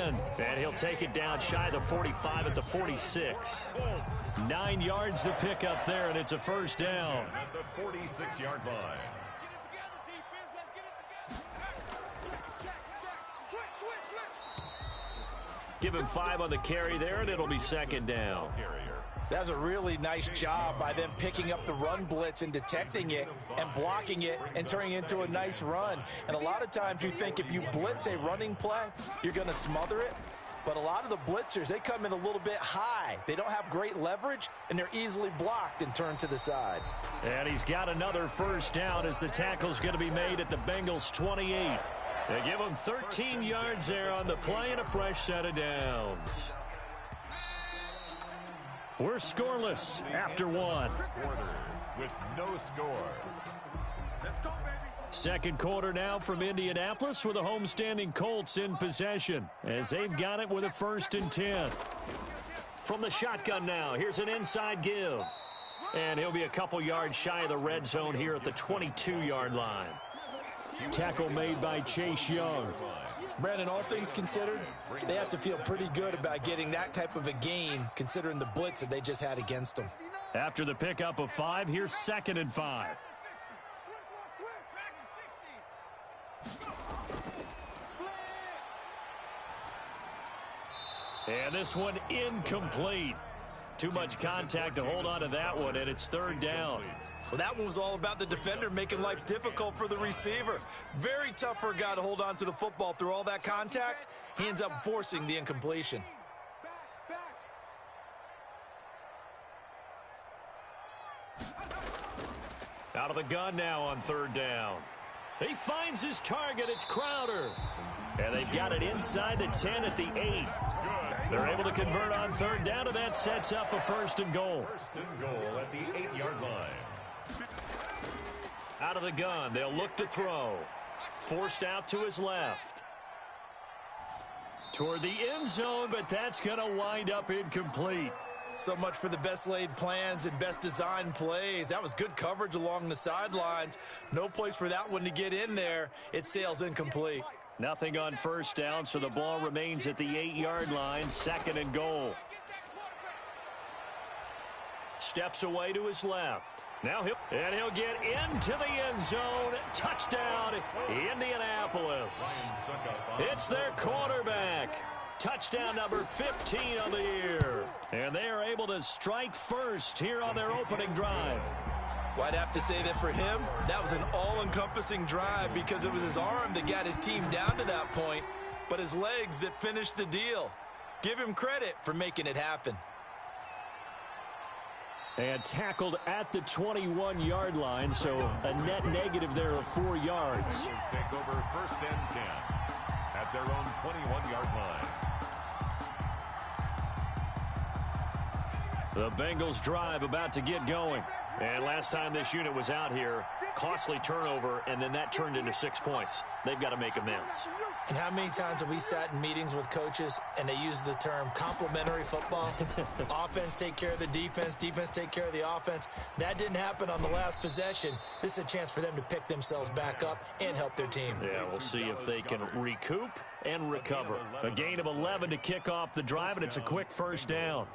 again. And he'll take it down shy of the 45 at the 46. 9 yards to pick up there, and it's a first down. At the 46-yard line. Give him 5 on the carry there, and it'll be second down. That's a really nice job by them picking up the run blitz and detecting it and blocking it and turning it into a nice run. And a lot of times you think if you blitz a running play, you're going to smother it. But a lot of the blitzers, they come in a little bit high. They don't have great leverage, and they're easily blocked and turned to the side. And he's got another first down as the tackle's going to be made at the Bengals 28. They give him 13 yards there on the play and a fresh set of downs. We're scoreless after 1. With no score. Let's go, baby. Second quarter now from Indianapolis with the homestanding Colts in possession as they've got it with a 1st and 10. From the shotgun now, here's an inside give. And he'll be a couple yards shy of the red zone here at the 22-yard line. Tackle made by Chase Young. Brandon, all things considered, they have to feel pretty good about getting that type of a gain considering the blitz that they just had against them. After the pickup of 5, here's 2nd and 5. And this one incomplete. Too much contact to hold on to that one, and it's 3rd down. Well, that one was all about the defender making life difficult for the receiver. Very tough for a guy to hold on to the football through all that contact. He ends up forcing the incompletion. Out of the gun now on 3rd down. He finds his target. It's Crowder. And they've got it inside the 10 at the 8. They're able to convert on 3rd down, and that sets up a 1st and goal. 1st and goal at the 8-yard line. Out of the gun, they'll look to throw. Forced out to his left. Toward the end zone, but that's going to wind up incomplete. So much for the best laid plans and best designed plays. That was good coverage along the sidelines. No place for that one to get in there. It sails incomplete. Nothing on 1st down, so the ball remains at the 8-yard line, 2nd and goal. Steps away to his left. Now he'll get into the end zone. Touchdown, Indianapolis. It's their quarterback. Touchdown number 15 on the year. And they are able to strike first here on their opening drive. Well, I'd have to say that for him, that was an all-encompassing drive because it was his arm that got his team down to that point, but his legs that finished the deal. Give him credit for making it happen. And tackled at the 21-yard line, so a net negative there of 4 yards. Take over 1st and 10 at their own 21-yard line. The Bengals drive about to get going. And last time this unit was out here, costly turnover, and then that turned into 6 points. They've got to make amends. And how many times have we sat in meetings with coaches and they use the term complementary football? Offense take care of the defense, defense take care of the offense. That didn't happen on the last possession. This is a chance for them to pick themselves back up and help their team. Yeah, we'll see if they can recoup and recover. A gain of 11 to kick off the drive, and it's a quick 1st down.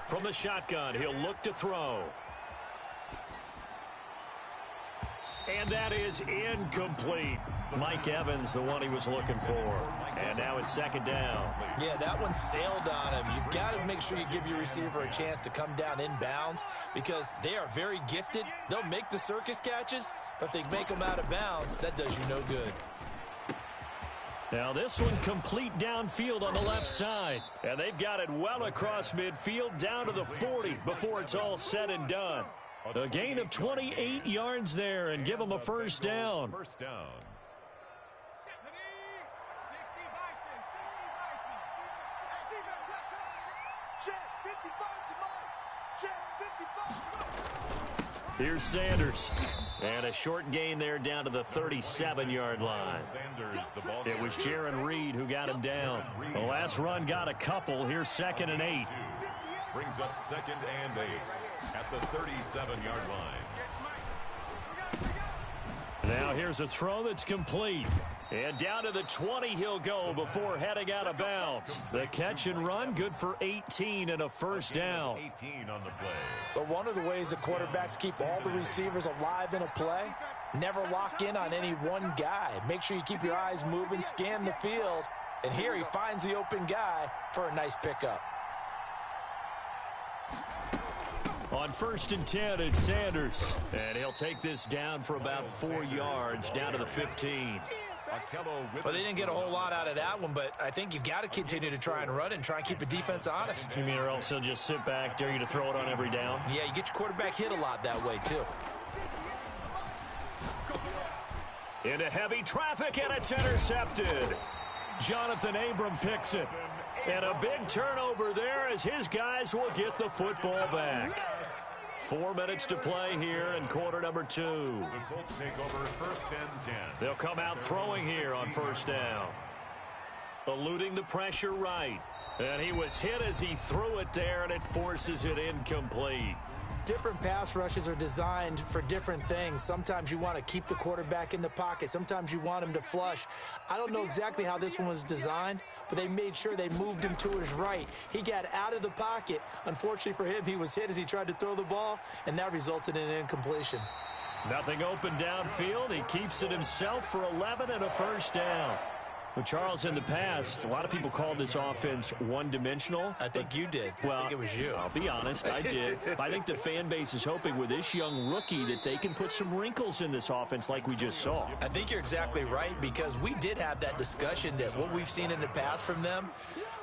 From the shotgun, he'll look to throw. And that is incomplete. Mike Evans, the one he was looking for. And now it's 2nd down. Yeah, that one sailed on him. You've got to make sure you give your receiver a chance to come down inbounds because they are very gifted. They'll make the circus catches, but if they make them out of bounds, that does you no good. Now this one complete downfield on the left side. And they've got it well across midfield down to the 40 before it's all said and done. A gain of 28 yards there and give them a 1st down. 1st down. Here's Sanders. And a short gain there down to the 37-yard line. It was Jaron Reed who got him down. The last run got a couple. Here's 2nd and 8. Brings up 2nd and 8. at the 37-yard line. Now here's a throw that's complete. And down to the 20 he'll go before heading out of bounds. The catch and run, good for 18 and a first down. 18 on the play. But one of the ways the quarterbacks keep all the receivers alive in a play, never lock in on any one guy. Make sure you keep your eyes moving, scan the field. And here he finds the open guy for a nice pickup. On 1st and 10, it's Sanders. And he'll take this down for about 4 yards, down to the 15. Well, they didn't get a whole lot out of that one, but I think you've got to continue to try and run and try and keep the defense honest. You mean or else he'll just sit back, dare you to throw it on every down? Yeah, you get your quarterback hit a lot that way, too. Into heavy traffic, and it's intercepted. Jonathan Abram picks it. And a big turnover there as his guys will get the football back. 4 minutes to play here in quarter number 2. The Colts take over 1st and 10. They'll come out throwing here on 1st down. Eluding the pressure right. And he was hit as he threw it there, and it forces it incomplete. Different pass rushes are designed for different things. Sometimes you want to keep the quarterback in the pocket. Sometimes you want him to flush. I don't know exactly how this one was designed, but they made sure they moved him to his right. He got out of the pocket. Unfortunately for him, he was hit as he tried to throw the ball, and that resulted in an incompletion. Nothing open downfield. He keeps it himself for 11 and a first down. Well, Charles, in the past, a lot of people called this offense one-dimensional. I think you did. Well, I think it was you. I'll be honest, I did. I think the fan base is hoping with this young rookie that they can put some wrinkles in this offense like we just saw. I think you're exactly right, because we did have that discussion that what we've seen in the past from them,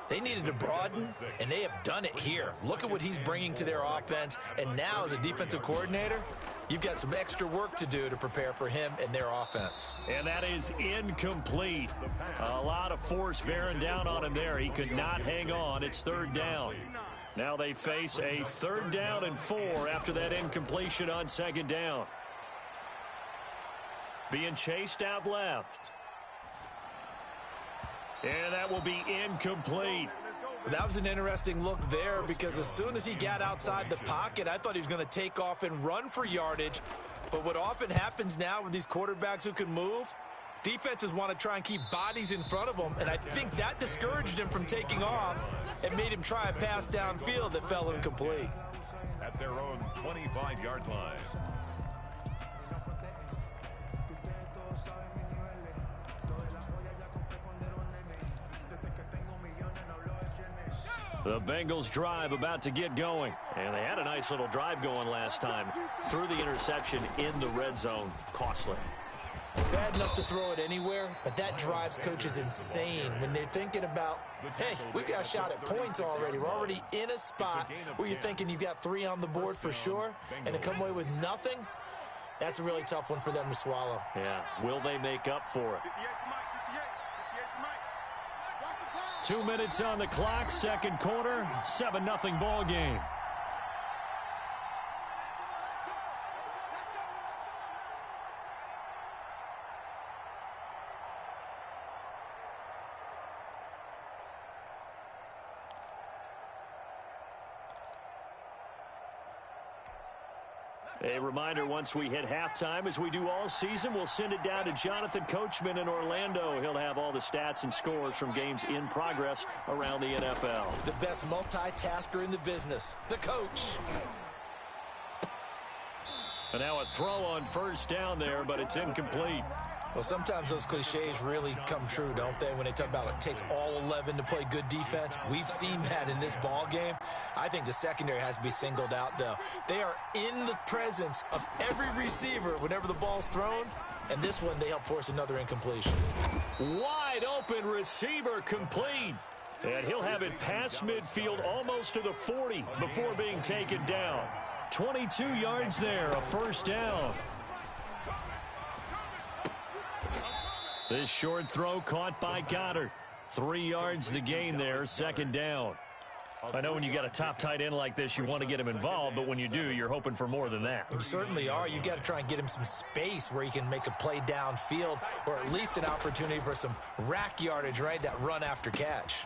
they needed to broaden, and they have done it here. Look at what he's bringing to their offense, and now as a defensive coordinator, you've got some extra work to do to prepare for him and their offense. And that is incomplete. A lot of force bearing down on him there. He could not hang on. It's 3rd down. Now they face a 3rd down and 4 after that incompletion on 2nd down. Being chased out left. And that will be incomplete. That was an interesting look there, because as soon as he got outside the pocket, I thought he was going to take off and run for yardage. But what often happens now with these quarterbacks who can move, defenses want to try and keep bodies in front of them, and I think that discouraged him from taking off and made him try a pass downfield that fell incomplete. At their own 25-yard line. The Bengals drive about to get going. And they had a nice little drive going last time. Threw the interception in the red zone. Costly. Bad enough to throw it anywhere, but that drives coaches insane when they're thinking about, hey, we got a shot at points already. We're already in a spot where you're thinking you've got 3 on the board for sure, and to come away with nothing, that's a really tough one for them to swallow. Yeah, will they make up for it? 2 minutes on the clock, 2nd quarter, 7-0 ball game. A reminder, once we hit halftime, as we do all season, we'll send it down to Jonathan Coachman in Orlando. He'll have all the stats and scores from games in progress around the NFL. The best multitasker in the business, the coach. And now a throw on 1st down there, but it's incomplete. Well, sometimes those cliches really come true, don't they, when they talk about it takes all 11 to play good defense. We've seen that in this ball game. I think the secondary has to be singled out, though. They are in the presence of every receiver whenever the ball's thrown, and this one they help force another incompletion. Wide open receiver complete. And he'll have it past midfield almost to the 40 before being taken down. 22 yards there, a 1st down. This short throw caught by Goddard. 3 yards the gain there, 2nd down. I know when you got a top tight end like this, you want to get him involved, but when you do, you're hoping for more than that. You certainly are. You've got to try and get him some space where he can make a play downfield, or at least an opportunity for some rack yardage, right? That run after catch.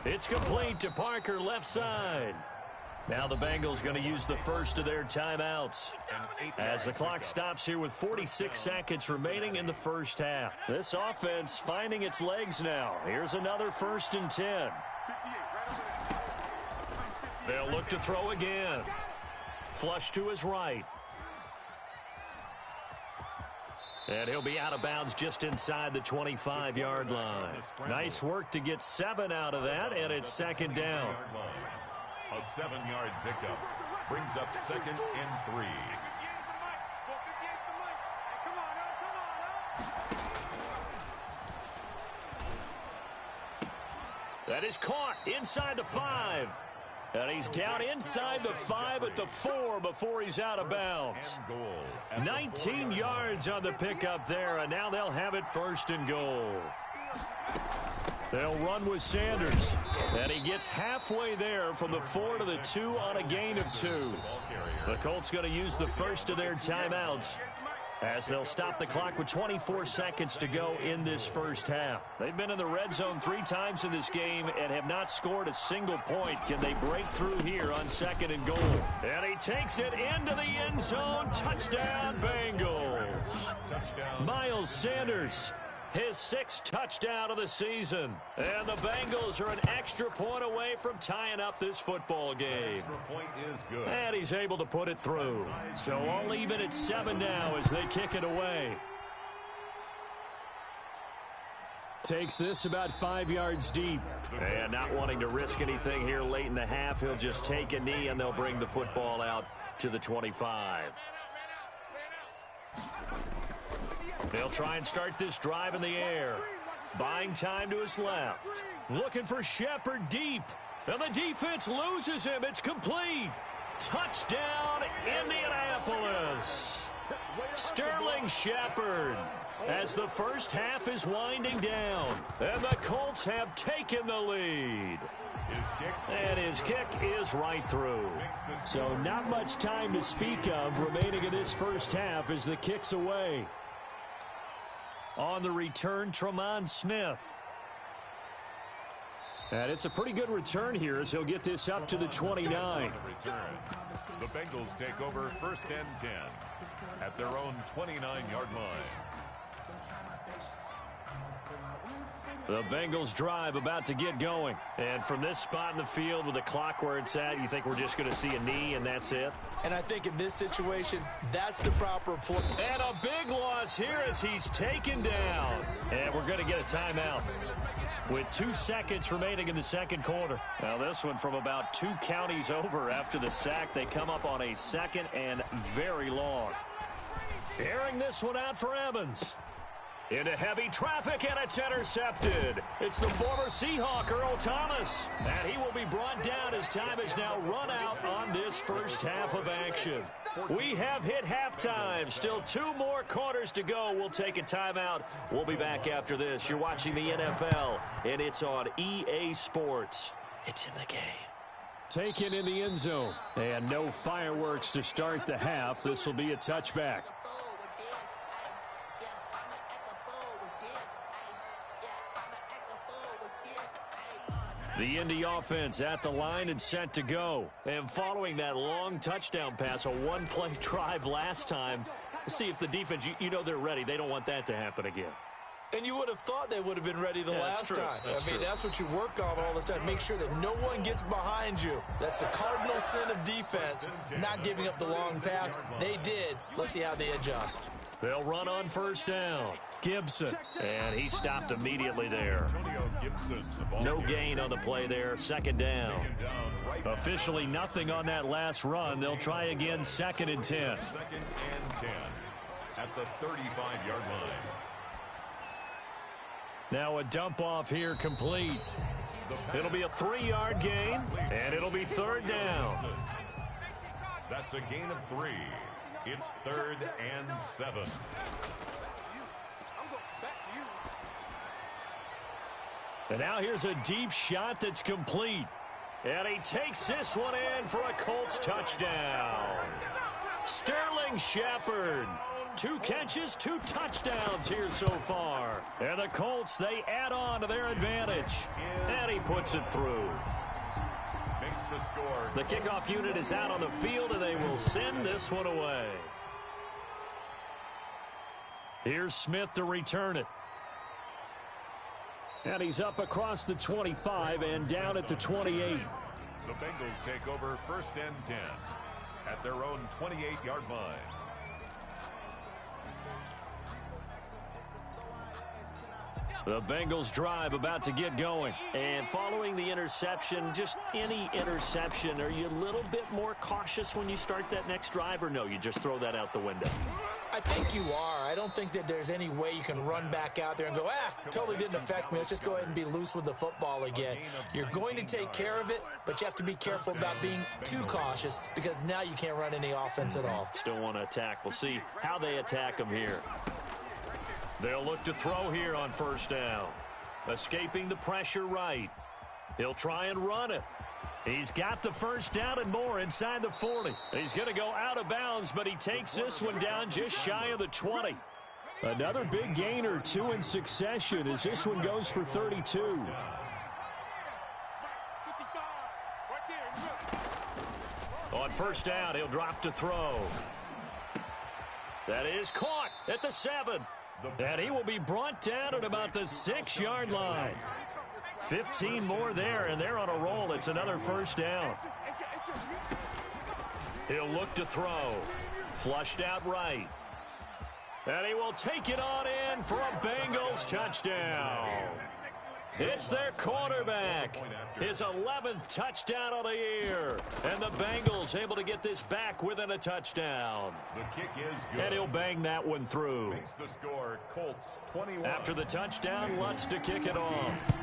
It's complete to Parker, left side. Now the Bengals going to use the first of their timeouts as the clock stops here with 46 seconds remaining in the first half. This offense finding its legs now. Here's another 1st and 10. They'll look to throw again. Flush to his right. And he'll be out of bounds just inside the 25-yard line. Nice work to get 7 out of that, and it's 2nd down. A 7-yard pickup brings up 2nd and 3. That is caught inside the 5. And he's down inside the 5 at the 4 before he's out of bounds. 19 yards on the pickup there, and now they'll have it 1st and goal. They'll run with Sanders, and he gets halfway there from the 4 to the 2 on a gain of 2. The Colts going to use the first of their timeouts as they'll stop the clock with 24 seconds to go in this first half. They've been in the red zone 3 times in this game and have not scored a single point. Can they break through here on 2nd and goal? And he takes it into the end zone. Touchdown, Bengals. Miles Sanders, his 6th touchdown of the season. And the Bengals are an extra point away from tying up this football game. Point is good. And he's able to put it through. So all even at 7 now as they kick it away. Takes this about 5 yards deep. And not wanting to risk anything here late in the half, he'll just take a knee and they'll bring the football out to the 25. They'll try and start this drive in the air. Buying time to his left. Looking for Shepard deep. And the defense loses him. It's complete. Touchdown, Indianapolis. Sterling Shepard as the first half is winding down. And the Colts have taken the lead. And his kick is right through. So not much time to speak of remaining in this first half as the kick's away. On the return, Tremont Smith. And it's a pretty good return here as he'll get this up to the 29. The Bengals take over 1st and 10 at their own 29-yard line. The Bengals drive about to get going. And from this spot in the field with the clock where it's at, you think we're just going to see a knee and that's it? And I think in this situation, that's the proper play. And a big loss here as he's taken down. And we're going to get a timeout with 2 seconds remaining in the 2nd quarter. Now this one from about 2 counties over after the sack. They come up on a 2nd and very long. Airing this one out for Evans. Into heavy traffic, and it's intercepted. It's the former Seahawk, Earl Thomas. And he will be brought down as time is now run out on this first half of action. We have hit halftime. Still 2 more quarters to go. We'll take a timeout. We'll be back after this. You're watching the NFL, and it's on EA Sports. It's in the game. Taken in the end zone. And no fireworks to start the half. This will be a touchback. The Indy offense at the line and set to go. And following that long touchdown pass, a 1-play drive last time, see if the defense, you know they're ready. They don't want that to happen again. And you would have thought they would have been ready the last time. That's what you work on all the time. Make sure that no one gets behind you. That's the cardinal sin of defense, not giving up the long pass. They did. Let's see how they adjust. They'll run on 1st down. Gibson, and he stopped immediately there. No gain on the play there, 2nd down. Officially nothing on that last run. They'll try again, 2nd and 10. 2nd and 10 at the 35-yard line. Now a dump off here complete. It'll be a 3-yard gain, and it'll be 3rd down. That's a gain of 3. It's 3rd and 7. And now here's a deep shot that's complete. And he takes this one in for a Colts touchdown. Sterling Shepard. 2 catches, 2 touchdowns here so far. And the Colts, they add on to their advantage. And he puts it through. makes the score. The kickoff unit is out on the field, and they will send this one away. Here's Smith to return it. And he's up across the 25 and down at the 28. The Bengals take over 1st and 10 at their own 28-yard line. The Bengals drive about to get going. And following the interception, just any interception, are you a little bit more cautious when you start that next drive, or no, you just throw that out the window? I think you are. I don't think that there's any way you can run back out there and go, totally didn't affect me. Let's just go ahead and be loose with the football again. You're going to take care of it, but you have to be careful about being too cautious because now you can't run any offense at all. Still want to attack. We'll see how they attack them here. They'll look to throw here on 1st down. Escaping the pressure right. He'll try and run it. He's got the 1st down and more inside the 40. He's going to go out of bounds, but he takes this one down just shy of the 20. Another big gain or 2 in succession as this one goes for 32. On 1st down, he'll drop to throw. That is caught at the 7. And he will be brought down at about the 6-yard line. 15 more there, and they're on a roll. It's another 1st down. He'll look to throw. Flushed out right. And he will take it on in for a Bengals touchdown. It's their quarterback. His 11th touchdown of the year. And the Bengals able to get this back within a touchdown. The kick is good. And he'll bang that one through. Makes the score Colts 21. After the touchdown, Lutz to kick it off.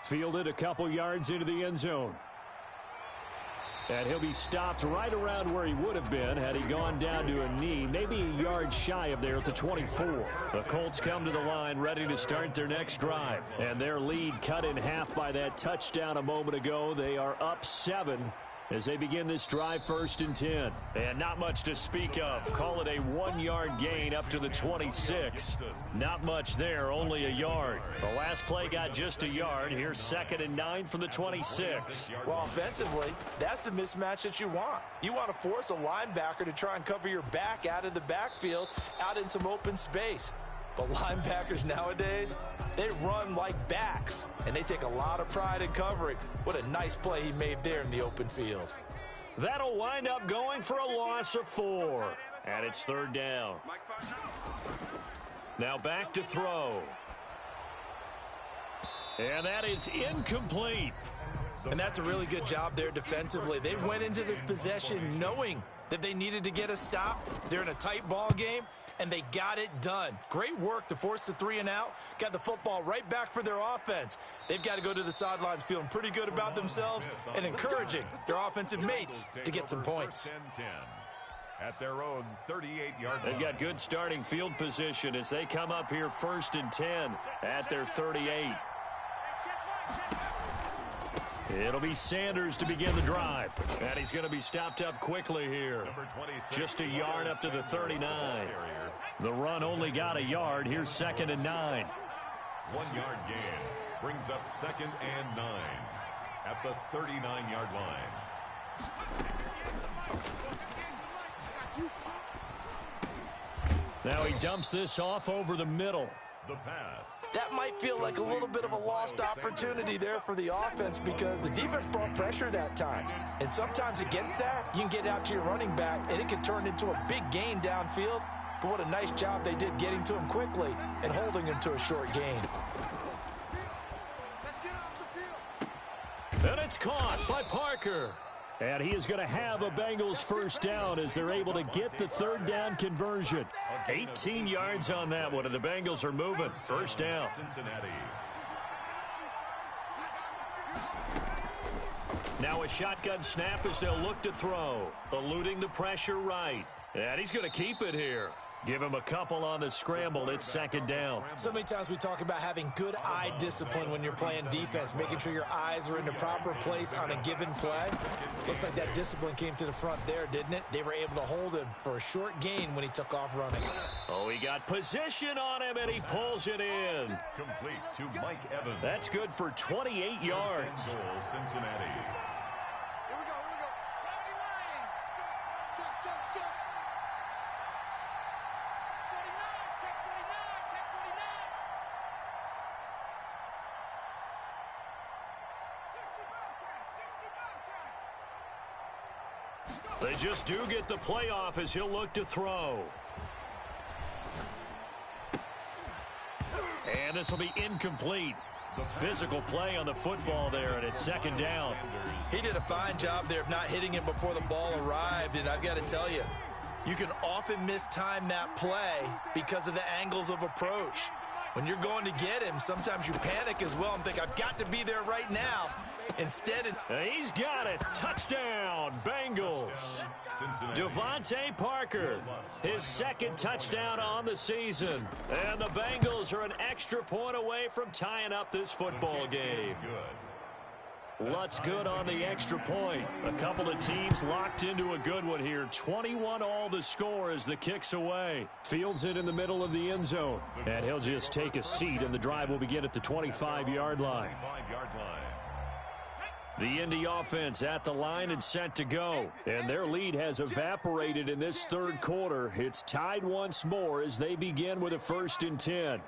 Fielded a couple yards into the end zone. And he'll be stopped right around where he would have been had he gone down to a knee, maybe a yard shy of there at the 24. The Colts come to the line ready to start their next drive. And their lead cut in half by that touchdown a moment ago. They are up 7 as they begin this drive 1st and 10. And not much to speak of. Call it a 1-yard gain up to the 26. Not much there, only a yard. The last play got just a yard. Here's 2nd and 9 from the 26. Well, offensively, that's the mismatch that you want. You want to force a linebacker to try and cover your back out of the backfield, out in some open space. But linebackers nowadays, they run like backs, and they take a lot of pride in covering. What a nice play he made there in the open field. That'll wind up going for a loss of 4. And it's 3rd down. Now back to throw. And that is incomplete. And that's a really good job there defensively. They went into this possession knowing that they needed to get a stop. They're in a tight ball game, and they got it done. Great work to force the 3 and out. Got the football right back for their offense. They've got to go to the sidelines feeling pretty good about themselves and encouraging their offensive mates to get some points. At their own 38-yard line. They've got good starting field position as they come up here 1st and 10 at their 38. It'll be Sanders to begin the drive. And he's going to be stopped up quickly here. Just a yard up to the 39. The run only got a yard. Here's 2nd and 9. 1-yard gain brings up 2nd and 9 at the 39-yard line. Now he dumps this off over the middle. The pass. That might feel like a little bit of a lost opportunity there for the offense because the defense brought pressure that time. And sometimes against that, you can get out to your running back, and it can turn into a big gain downfield. But what a nice job they did getting to him quickly and holding him to a short gain. And it's caught by Parker. And he is going to have a Bengals 1st down as they're able to get the 3rd down conversion. 18 yards on that one, and the Bengals are moving. 1st down. Cincinnati. Now a shotgun snap as they'll look to throw. Eluding the pressure right. And he's going to keep it here. Give him a couple on the scramble. It's second down. So many times we talk about having good eye discipline when you're playing defense, making sure your eyes are in the proper place on a given play. Looks like that discipline came to the front there, didn't it? They were able to hold him for a short gain when he took off running. Oh, he got position on him, and he pulls it in. Complete to Mike Evans. That's good for 28 yards. Goal, Cincinnati. Here we go. 79. Check. 49. Check 49. 60 Bobcat. They just do get the playoff as he'll look to throw. And this will be incomplete. Physical play on the football there, and it's second down. He did a fine job there of not hitting him before the ball arrived, and I've got to tell you, you can often mistime that play because of the angles of approach. When you're going to get him, sometimes you panic as well and think, I've got to be there right now. Instead, He's got it. Touchdown, Bengals. Devontae Parker, his second touchdown on the season. And the Bengals are an extra point away from tying up this football game. Lutz good on the extra point. A couple of teams locked into a good one here. 21 all the score as the kick's away. Fields it in the middle of the end zone. And he'll just take a seat, and the drive will begin at the 25-yard line. The Indy offense at the line and set to go. And their lead has evaporated in this third quarter. It's tied once more as they begin with a 1st and 10.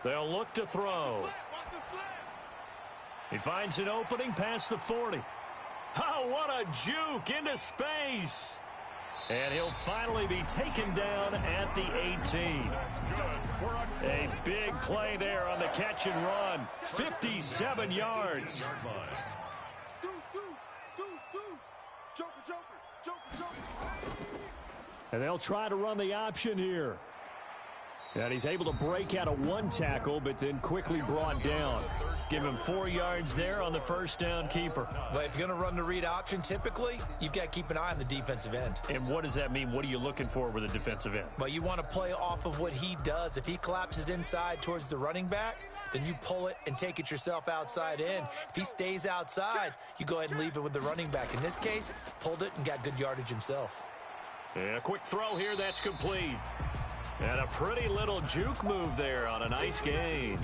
They'll look to throw. He finds an opening past the 40. Oh, what a juke into space. And he'll finally be taken down at the 18. A big play there on the catch and run. 57 yards. And they'll try to run the option here. And he's able to break out of one tackle, but then quickly brought down. Give him 4 yards there on the first down keeper. Well, if you're going to run the read option, typically, you've got to keep an eye on the defensive end. And what does that mean? What are you looking for with a defensive end? Well, you want to play off of what he does. If he collapses inside towards the running back, then you pull it and take it yourself outside in. If he stays outside, you go ahead and leave it with the running back. In this case, pulled it and got good yardage himself. And a quick throw here, that's complete. And a pretty little juke move there on a nice gain.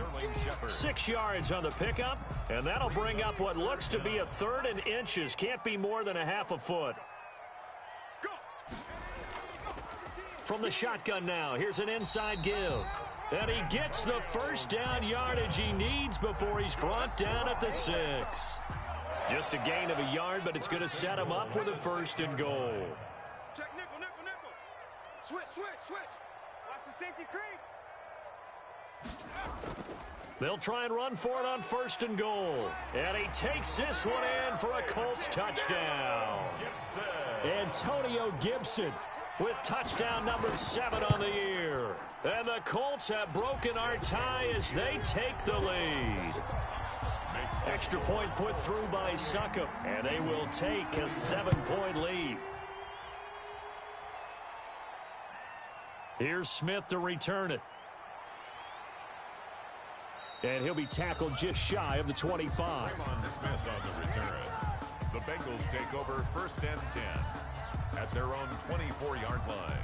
6 yards on the pickup, and that'll bring up what looks to be a 3rd and inches. Can't be more than a half a foot. From the shotgun now, here's an inside give. And he gets the first down yardage he needs before he's brought down at the 6. Just a gain of a yard, but it's going to set him up with a 1st and goal. Check nickel. Switch. Watch the safety creep. They'll try and run for it on 1st and goal. And he takes this one in for a Colts touchdown. Antonio Gibson with touchdown number 7 on the year. And the Colts have broken our tie as they take the lead. Extra point put through by Succop, and they will take a 7-point lead. Here's Smith to return it. And he'll be tackled just shy of the 25. Smith on the return. The Bengals take over 1st and 10 at their own 24-yard line.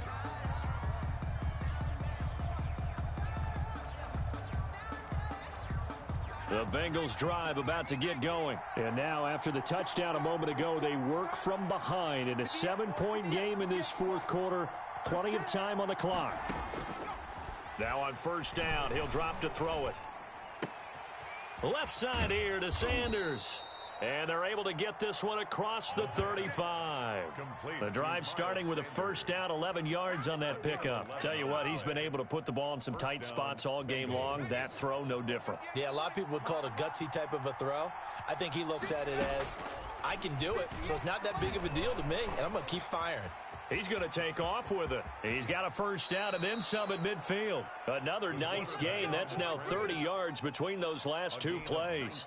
The Bengals drive about to get going. And now after the touchdown a moment ago, they work from behind in a 7-point game in this 4th quarter. Plenty of time on the clock. Now on 1st down, he'll drop to throw it. Left side here to Sanders. And they're able to get this one across the 35. The drive starting with a 1st down, 11 yards on that pickup. Tell you what, he's been able to put the ball in some tight spots all game long. That throw, no different. Yeah, a lot of people would call it a gutsy type of a throw. I think he looks at it as, I can do it, so it's not that big of a deal to me, and I'm going to keep firing. He's going to take off with it. He's got a first down and then some at midfield. Another nice gain. That's now 30 yards between those last two plays.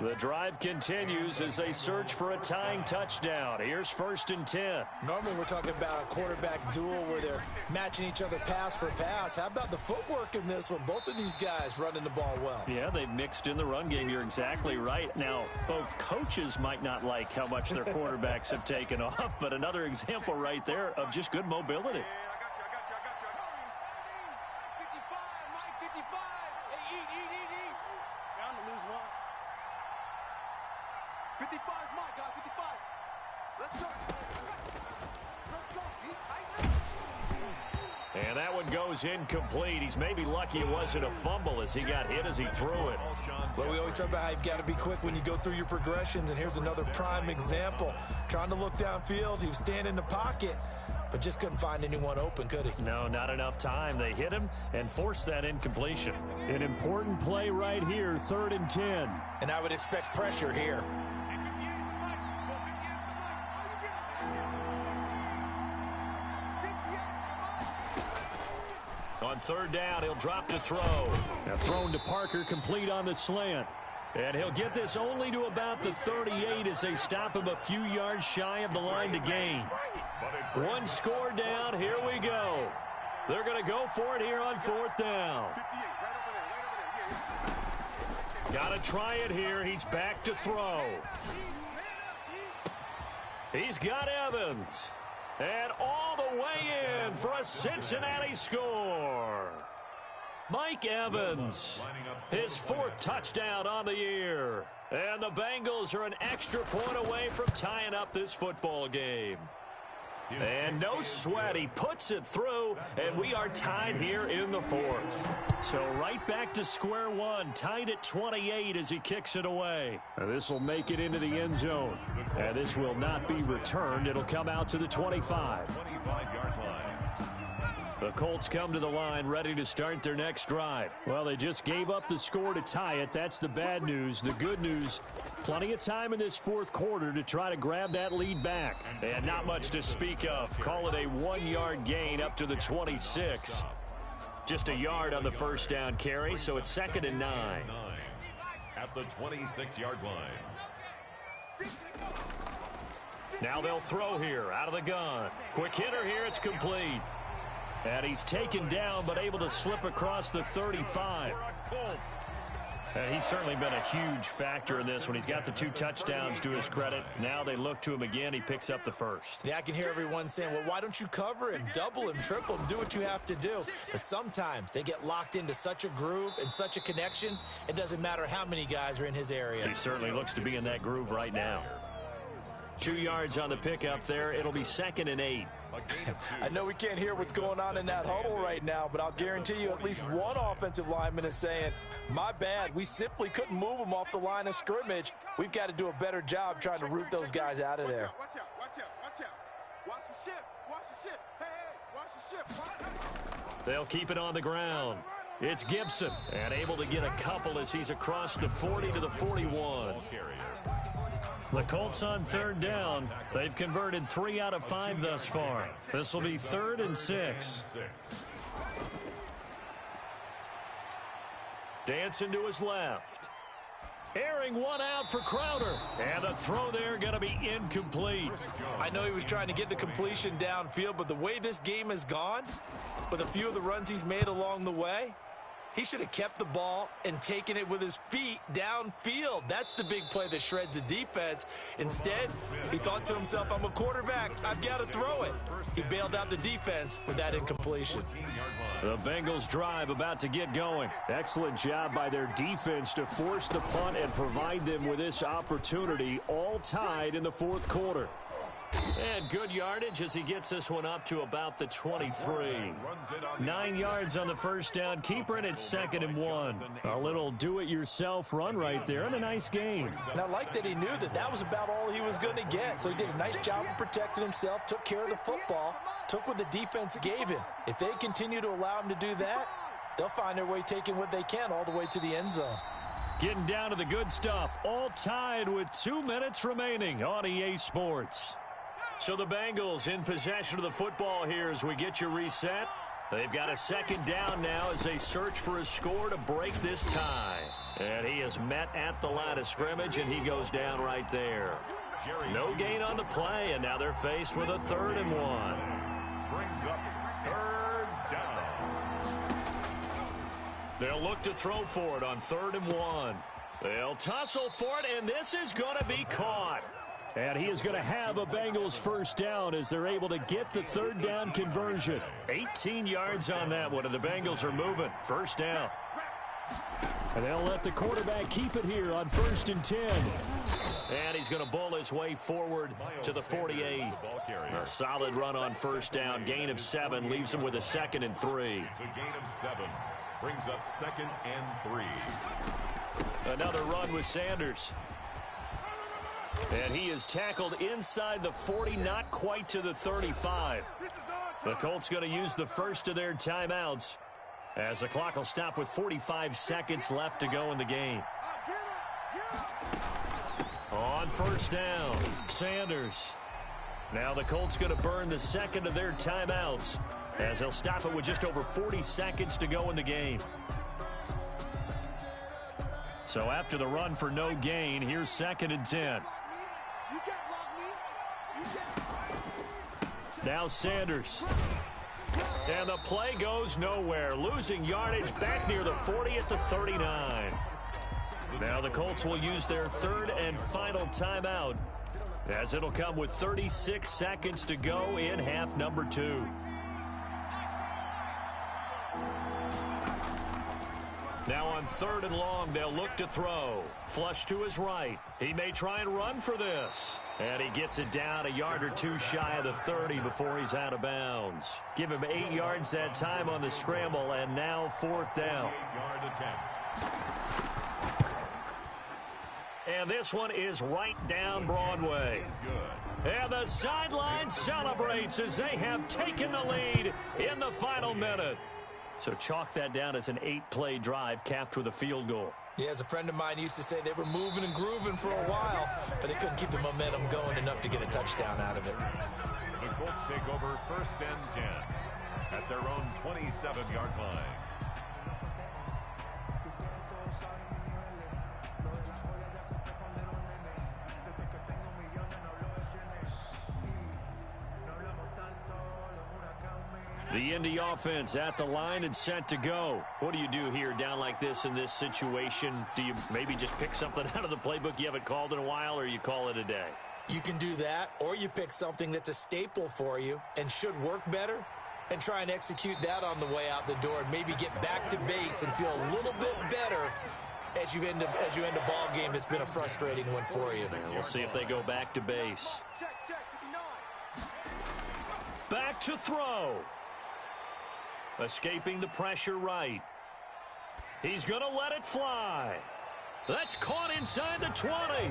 The drive continues as they search for a tying touchdown. Here's 1st and 10. Normally we're talking about a quarterback duel where they're matching each other pass for pass. How about the footwork in this one? Both of these guys running the ball well. Yeah, they've mixed in the run game. You're exactly right. Now, both coaches might not like how much their quarterbacks have taken off, but another example right there of just good mobility. I got you. 55, Mike, 55. Hey, eat. Bound to lose one. 55 is Mike, guys, 55. Let's go. G, tighten up. And that one goes incomplete. He's maybe lucky it wasn't a fumble as he got hit as he threw it. Well, we always talk about how you've got to be quick when you go through your progressions, and here's another prime example. Trying to look downfield, he was standing in the pocket, but just couldn't find anyone open, could he? No, not enough time. They hit him and forced that incompletion. An important play right here, 3rd and 10. And I would expect pressure here. On 3rd down, he'll drop to throw. Now thrown to Parker, complete on the slant. And he'll get this only to about the 38 as they stop him a few yards shy of the line to gain. One score down, here we go. They're going to go for it here on 4th down. Got to try it here. He's back to throw. He's got Evans. And all the way in for a Cincinnati score. Mike Evans, his 4th touchdown on the year. And the Bengals are an extra point away from tying up this football game. And no sweat, he puts it through, and we are tied here in the 4th. So right back to square one, tied at 28 as he kicks it away. Now this will make it into the end zone. And this will not be returned. It'll come out to the 25. 25-yard line. The Colts come to the line ready to start their next drive. Well, they just gave up the score to tie it. That's the bad news. The good news, plenty of time in this 4th quarter to try to grab that lead back. And not much to speak of. Call it a 1-yard gain up to the 26. Just a yard on the first down carry, so it's 2nd and 9. At the 26-yard line. Now they'll throw here out of the gun. Quick hitter here, it's complete. And he's taken down, but able to slip across the 35. And he's certainly been a huge factor in this one. He's got the 2 touchdowns to his credit. Now they look to him again. He picks up the 1st. Yeah, I can hear everyone saying, well, why don't you cover him, double him, triple him, do what you have to do. But sometimes they get locked into such a groove and such a connection, it doesn't matter how many guys are in his area. He certainly looks to be in that groove right now. 2 yards on the pickup there. It'll be 2nd and 8. I know we can't hear what's going on in that huddle right now, but I'll guarantee you at least one offensive lineman is saying, my bad, we simply couldn't move them off the line of scrimmage. We've got to do a better job trying to root those guys out of there. Watch out. Watch the ship. Hey, watch the ship. They'll keep it on the ground. It's Gibson, and able to get a couple as he's across the 40 to the 41. The Colts on 3rd down. They've converted 3 out of 5 thus far. This will be 3rd and 6. Dancing to his left. Airing one out for Crowder. And the throw there going to be incomplete. I know he was trying to get the completion downfield, but the way this game has gone, with a few of the runs he's made along the way, he should have kept the ball and taken it with his feet downfield. That's the big play that shreds the defense. Instead, he thought to himself, I'm a quarterback. I've got to throw it. He bailed out the defense with that incompletion. The Bengals drive about to get going. Excellent job by their defense to force the punt and provide them with this opportunity, all tied in the 4th quarter. And good yardage as he gets this one up to about the 23. 9 yards on the first down. Keeper, and it's 2nd and 1. A little do-it-yourself run right there, and a nice game. And I like that he knew that that was about all he was going to get. So he did a nice job of protecting himself, took care of the football, took what the defense gave him. If they continue to allow him to do that, they'll find their way taking what they can all the way to the end zone. Getting down to the good stuff. All tied with 2 minutes remaining on EA Sports. So the Bengals in possession of the football here as we get you reset. They've got a second down now as they search for a score to break this tie. And he is met at the line of scrimmage, and he goes down right there. No gain on the play, and now they're faced with a 3rd and 1. Brings up 3rd down. They'll look to throw for it on 3rd and 1. They'll tussle for it, and this is going to be caught. And he is going to have a Bengals first down as they're able to get the 3rd down conversion. 18 yards on that one, and the Bengals are moving. First down. And they'll let the quarterback keep it here on 1st and 10. And he's going to bull his way forward to the 48. A solid run on first down. Gain of 7 leaves him with a 2nd and 3. It's a gain of 7. Brings up 2nd and 3. Another run with Sanders. And he is tackled inside the 40, not quite to the 35. The Colts going to use the first of their timeouts as the clock will stop with 45 seconds left to go in the game. On first down, Sanders. Now the Colts going to burn the second of their timeouts as they'll stop it with just over 40 seconds to go in the game. So after the run for no gain, here's 2nd and 10. Now Sanders. And the play goes nowhere. Losing yardage back near the 40 at the 39. Now the Colts will use their 3rd and final timeout as it'll come with 36 seconds to go in half number 2. Now on 3rd and long, they'll look to throw. Flush to his right. He may try and run for this. And he gets it down a yard or 2 shy of the 30 before he's out of bounds. Give him 8 yards that time on the scramble, and now 4th down. 8-yard attempt. And this one is right down Broadway. And the sideline celebrates as they have taken the lead in the final minute. So chalk that down as an 8-play drive capped with a field goal. Yeah, as a friend of mine used to say, they were moving and grooving for a while, but they couldn't keep the momentum going enough to get a touchdown out of it. The Colts take over 1st and 10 at their own 27-yard line. The Indy offense at the line and set to go. What do you do here down like this in this situation? Do you maybe just pick something out of the playbook you haven't called in a while, or you call it a day? You can do that, or you pick something that's a staple for you and should work better and try and execute that on the way out the door and maybe get back to base and feel a little bit better as you end a ball game that's been a frustrating one for you. And we'll see if they go back to base. Back to throw. Escaping the pressure right. He's going to let it fly. That's caught inside the 20.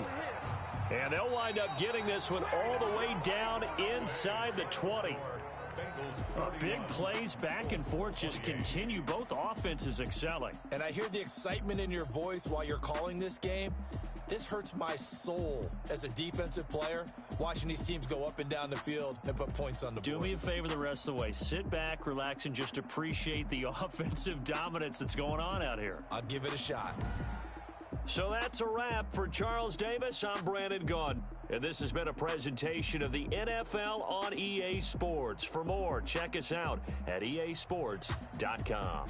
And they'll wind up getting this one all the way down inside the 20. Big plays back and forth just continue. Both offenses excelling. And I hear the excitement in your voice while you're calling this game. This hurts my soul as a defensive player, watching these teams go up and down the field and put points on the board. Do me a favor the rest of the way. Sit back, relax, and just appreciate the offensive dominance that's going on out here. I'll give it a shot. So that's a wrap for Charles Davis. I'm Brandon Gaudin, and this has been a presentation of the NFL on EA Sports. For more, check us out at easports.com.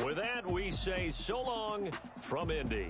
With that, we say so long from Indy.